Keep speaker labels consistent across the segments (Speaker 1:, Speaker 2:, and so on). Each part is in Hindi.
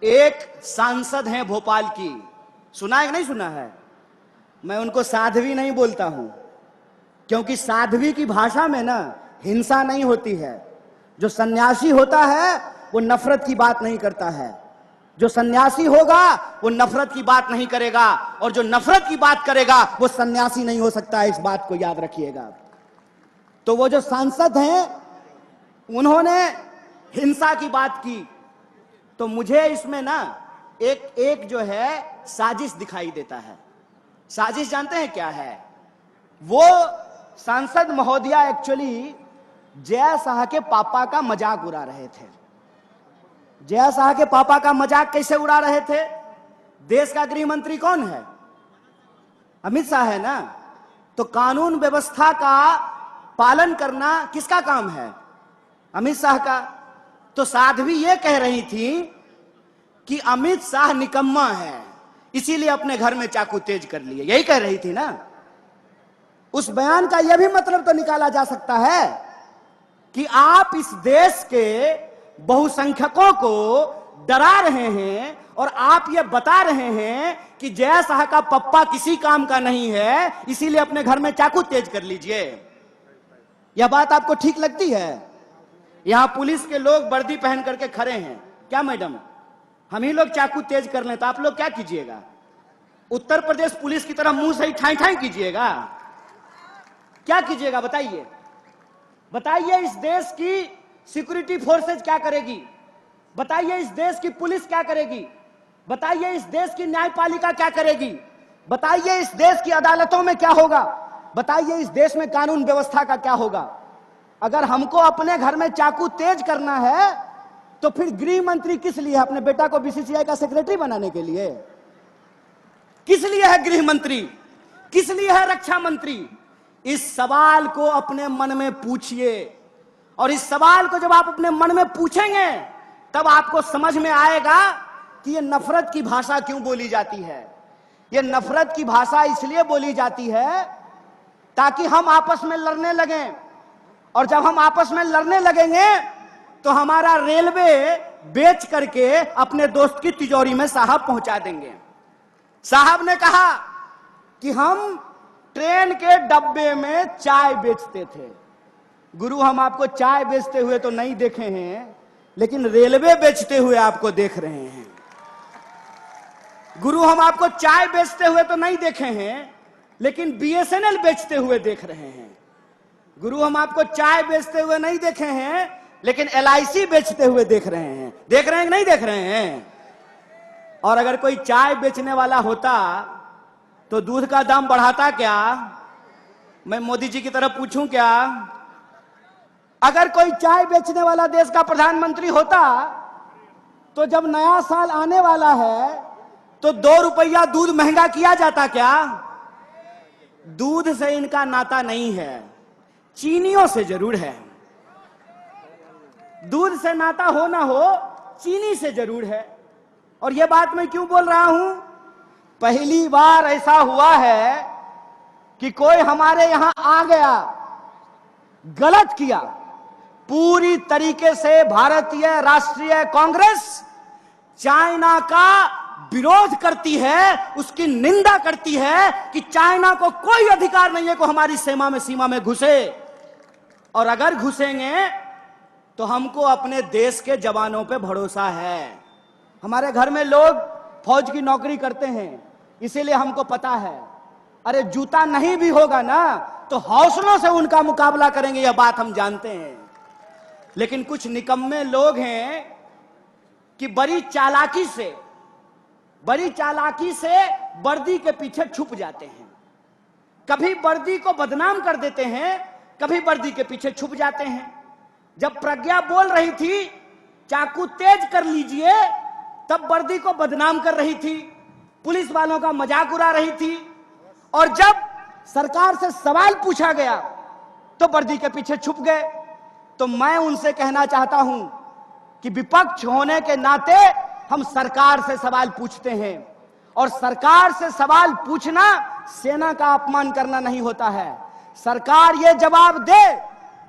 Speaker 1: एक सांसद हैं भोपाल की, सुना है कि नहीं सुना है? मैं उनको साध्वी नहीं बोलता हूं, क्योंकि साध्वी की भाषा में ना हिंसा नहीं होती है। जो सन्यासी होता है वो नफरत की बात नहीं करता है। जो सन्यासी होगा वो नफरत की बात नहीं करेगा, और जो नफरत की बात करेगा वो सन्यासी नहीं हो सकता है। इस बात को याद रखिएगा। तो वो जो सांसद हैं उन्होंने हिंसा की बात की, तो मुझे इसमें ना एक जो है साजिश दिखाई देता है। साजिश जानते हैं क्या है? वो सांसद महोदया एक्चुअली जय शाह के पापा का मजाक उड़ा रहे थे। जय शाह के पापा का मजाक कैसे उड़ा रहे थे? देश का गृह मंत्री कौन है? अमित शाह है ना। तो कानून व्यवस्था का पालन करना किसका काम है? अमित शाह का। तो साध्वी ये कह रही थी कि अमित शाह निकम्मा है, इसीलिए अपने घर में चाकू तेज कर लिए। यही कह रही थी ना। उस बयान का यह भी मतलब तो निकाला जा सकता है कि आप इस देश के बहुसंख्यकों को डरा रहे हैं और आप ये बता रहे हैं कि जय शाह का पप्पा किसी काम का नहीं है, इसीलिए अपने घर में चाकू तेज कर लीजिए। यह बात आपको ठीक लगती है? यहां पुलिस के लोग वर्दी पहन करके खड़े हैं। क्या मैडम, हम ही लोग चाकू तेज कर लें तो आप लोग क्या कीजिएगा? उत्तर प्रदेश पुलिस की तरह मुंह से ही ठाई ठाई कीजिएगा? क्या कीजिएगा बताइए? बताइए इस देश की सिक्योरिटी फोर्सेज क्या करेगी? बताइए इस देश की पुलिस क्या करेगी? बताइए इस देश की न्यायपालिका क्या करेगी? बताइए इस देश की अदालतों में क्या होगा? बताइए इस देश में कानून व्यवस्था का क्या होगा? अगर हमको अपने घर में चाकू तेज करना है तो फिर गृह मंत्री किस लिए है? अपने बेटा को बीसीसीआई का सेक्रेटरी बनाने के लिए? किस लिए है गृह मंत्री? किस लिए है रक्षा मंत्री? इस सवाल को अपने मन में पूछिए, और इस सवाल को जब आप अपने मन में पूछेंगे तब आपको समझ में आएगा कि यह नफरत की भाषा क्यों बोली जाती है। यह नफरत की भाषा इसलिए बोली जाती है ताकि हम आपस में लड़ने लगें, और जब हम आपस में लड़ने लगेंगे तो हमारा रेलवे बेच करके अपने दोस्त की तिजोरी में साहब पहुंचा देंगे। साहब ने कहा कि हम ट्रेन के डब्बे में चाय बेचते थे। गुरु, हम आपको चाय बेचते हुए तो नहीं देखे हैं, लेकिन रेलवे बेचते हुए आपको देख रहे हैं। गुरु, हम आपको चाय बेचते हुए तो नहीं देखे हैं, लेकिन बीएसएनएल बेचते हुए देख रहे हैं। गुरु, हम आपको चाय बेचते हुए नहीं देखे हैं, लेकिन एलआईसी बेचते हुए देख रहे हैं। देख रहे हैं कि नहीं देख रहे हैं? और अगर कोई चाय बेचने वाला होता तो दूध का दाम बढ़ाता क्या? मैं मोदी जी की तरफ पूछूं क्या? अगर कोई चाय बेचने वाला देश का प्रधानमंत्री होता तो जब नया साल आने वाला है तो 2 रुपया दूध महंगा किया जाता क्या? दूध से इनका नाता नहीं है, चीनियों से जरूर है। दूध से नाता हो ना हो, चीनी से जरूर है। और यह बात मैं क्यों बोल रहा हूं? पहली बार ऐसा हुआ है कि कोई हमारे यहां आ गया, गलत किया। पूरी तरीके से भारतीय राष्ट्रीय कांग्रेस चाइना का विरोध करती है, उसकी निंदा करती है कि चाइना को कोई अधिकार नहीं है कि हमारी सीमा में घुसे, और अगर घुसेंगे तो हमको अपने देश के जवानों पे भरोसा है। हमारे घर में लोग फौज की नौकरी करते हैं, इसीलिए हमको पता है। अरे जूता नहीं भी होगा ना तो हौसलों से उनका मुकाबला करेंगे, यह बात हम जानते हैं। लेकिन कुछ निकम्मे लोग हैं कि बड़ी चालाकी से वर्दी के पीछे छुप जाते हैं। कभी वर्दी को बदनाम कर देते हैं, कभी वर्दी के पीछे छुप जाते हैं। जब प्रज्ञा बोल रही थी चाकू तेज कर लीजिए, तब वर्दी को बदनाम कर रही थी, पुलिस वालों का मजाक उड़ा रही थी। और जब सरकार से सवाल पूछा गया तो वर्दी के पीछे छुप गए। तो मैं उनसे कहना चाहता हूं कि विपक्ष होने के नाते हम सरकार से सवाल पूछते हैं, और सरकार से सवाल पूछना सेना का अपमान करना नहीं होता है। सरकार ये जवाब दे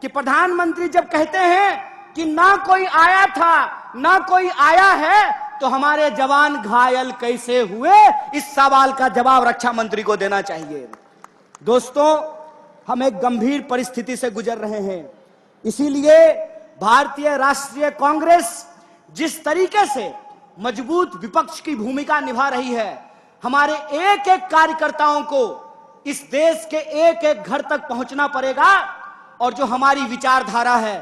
Speaker 1: कि प्रधानमंत्री जब कहते हैं कि ना कोई आया था ना कोई आया है, तो हमारे जवान घायल कैसे हुए, इस सवाल का जवाब रक्षा मंत्री को देना चाहिए। दोस्तों, हम एक गंभीर परिस्थिति से गुजर रहे हैं। इसीलिए भारतीय राष्ट्रीय कांग्रेस जिस तरीके से मजबूत विपक्ष की भूमिका निभा रही है, हमारे एक एक कार्यकर्ताओं को इस देश के एक एक घर तक पहुंचना पड़ेगा। और जो हमारी विचारधारा है,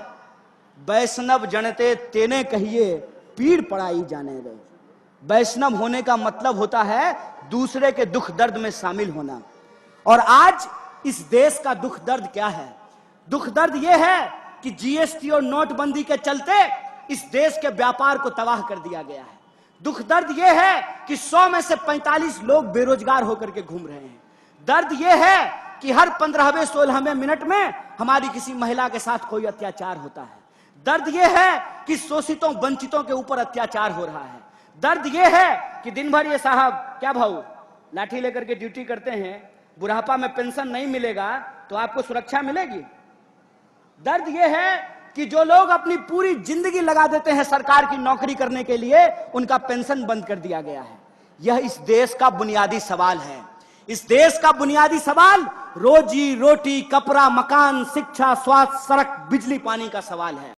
Speaker 1: वैष्णव जनते तेने कहिए पीड़ पड़ाई जाने दे। वैष्णव होने का मतलब होता है दूसरे के दुख दर्द में शामिल होना। और आज इस देश का दुख दर्द क्या है? दुख दर्द यह है कि जीएसटी और नोटबंदी के चलते इस देश के व्यापार को तबाह कर दिया गया है। दुख दर्द यह है कि 100 में से 45 लोग बेरोजगार होकर के घूम रहे हैं। दर्द यह है कि हर 15वें 16वें मिनट में हमारी किसी महिला के साथ कोई अत्याचार होता है। दर्द यह है कि शोषितों वंचितों के ऊपर अत्याचार हो रहा है। दर्द यह है कि दिन भर ये साहब क्या भाऊ लाठी लेकर के ड्यूटी करते हैं, बुढ़ापा में पेंशन नहीं मिलेगा तो आपको सुरक्षा मिलेगी। दर्द यह है कि जो लोग अपनी पूरी जिंदगी लगा देते हैं सरकार की नौकरी करने के लिए, उनका पेंशन बंद कर दिया गया है। यह इस देश का बुनियादी सवाल है। इस देश का बुनियादी सवाल रोजी रोटी, कपड़ा, मकान, शिक्षा, स्वास्थ्य, सड़क, बिजली, पानी का सवाल है।